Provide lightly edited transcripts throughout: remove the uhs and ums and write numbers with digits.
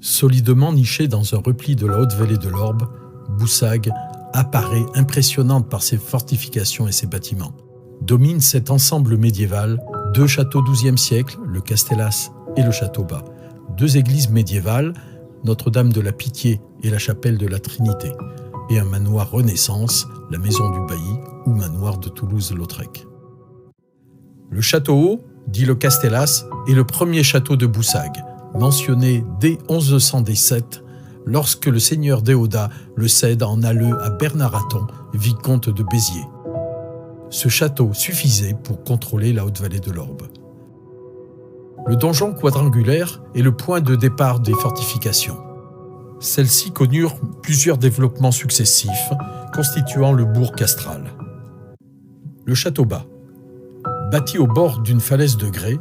Solidement niché dans un repli de la haute vallée de l'Orbe, Boussagues apparaît impressionnante par ses fortifications et ses bâtiments. Domine cet ensemble médiéval 2 châteaux XIIe siècle, le Castellas et le Château Bas, 2 églises médiévales, Notre-Dame de la Pitié et la chapelle de la Trinité, et un manoir Renaissance, la maison du Bailly ou manoir de Toulouse-Lautrec. Le château haut, dit le Castellas, est le premier château de Boussagues, mentionné dès 1117, lorsque le seigneur d'Éoda le cède en alleu à Bernard Hatton, vicomte de Béziers. Ce château suffisait pour contrôler la haute vallée de l'Orbe. Le donjon quadrangulaire est le point de départ des fortifications. Celles-ci connurent plusieurs développements successifs, constituant le bourg castral. Le château bas. Bâti au bord d'une falaise de grès,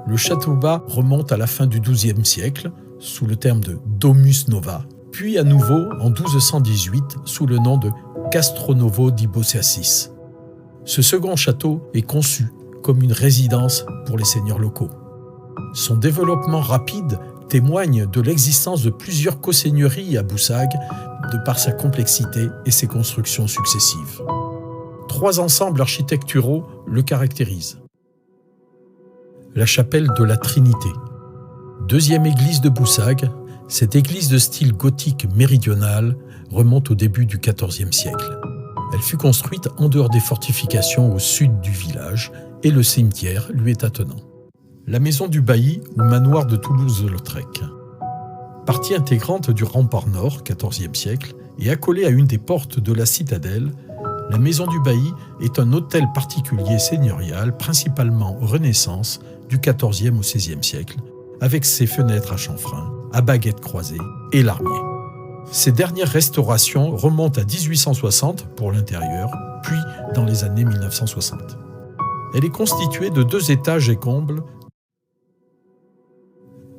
le château bas remonte à la fin du XIIe siècle, sous le terme de Domus Nova, puis à nouveau en 1218 sous le nom de Castronovo di Bosiassis. Ce second château est conçu comme une résidence pour les seigneurs locaux. Son développement rapide témoigne de l'existence de plusieurs co-seigneuries à Boussagues de par sa complexité et ses constructions successives. 3 ensembles architecturaux le caractérisent. La chapelle de la Trinité. 2e église de Boussagues, cette église de style gothique méridional remonte au début du XIVe siècle. Elle fut construite en dehors des fortifications au sud du village et le cimetière lui est attenant. La maison du Bailly ou manoir de Toulouse-Lautrec. Partie intégrante du rempart nord, XIVe siècle, et accolée à une des portes de la citadelle, la maison du Bailly est un hôtel particulier seigneurial, principalement Renaissance, du XIVe au XVIe siècle, avec ses fenêtres à chanfrein, à baguettes croisées et larmier. Ces dernières restaurations remontent à 1860 pour l'intérieur, puis dans les années 1960. Elle est constituée de 2 étages et combles.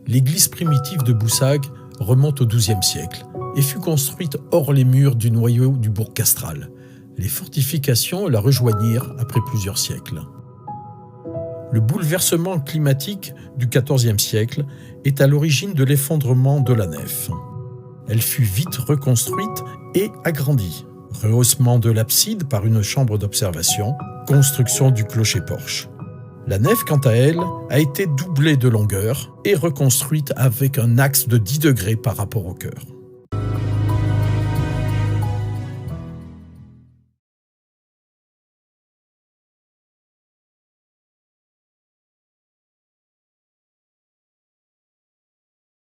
L'église primitive de Boussagues remonte au XIIe siècle et fut construite hors les murs du noyau du bourg castral. Les fortifications la rejoignirent après plusieurs siècles. Le bouleversement climatique du XIVe siècle est à l'origine de l'effondrement de la nef. Elle fut vite reconstruite et agrandie. Rehaussement de l'abside par une chambre d'observation, construction du clocher-porche. La nef, quant à elle, a été doublée de longueur et reconstruite avec un axe de 10 degrés par rapport au chœur.